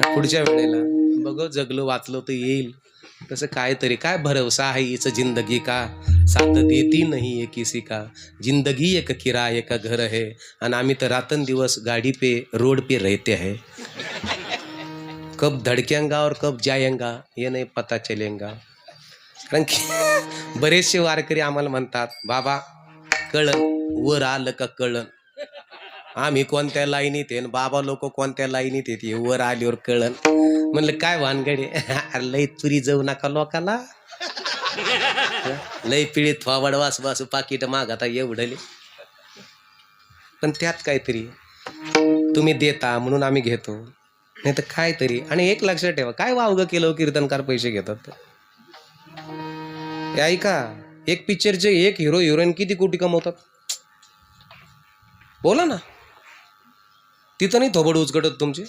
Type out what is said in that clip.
पुढच्या वेळेला बघ जगलो वाचलो तर येईल तसं काहीतरी. काय भरवसा आहे हिच जिंदगी का, साथ देती नहीं है किसी का, जिंदगी एक किराए का घर है, आणि आम्ही तर रातन दिवस गाडी पे रोड पे रहते हैं. कब धडकेंगा और कब जाएंगा ये नाही पता चलेंगा. कारण की बरेचसे वारकरी आम्हाला म्हणतात बाबा कळण वर आलं का कळण, आम्ही कोणत्या लाईनीत आहे, बाबा लोक कोणत्या लाईनीत येते वर आल्यावर कळण. म्हणलं काय भानगडे, लई तुरी जाऊ नका लोकाला, लई पिळीत फावड वास वास पाकिट मागता एवढले. पण त्यात काहीतरी तुम्ही देता म्हणून आम्ही घेतो, नाही तर काहीतरी. आणि एक लक्षात ठेवा, काय वावगं केलं कीर्तनकार पैसे घेतात. ऐका, एक पिक्चरचे एक हिरो हिरोईन किती कोटी कमवतात बोला ना. तिथं नाही थोबड उचकटत तुमची.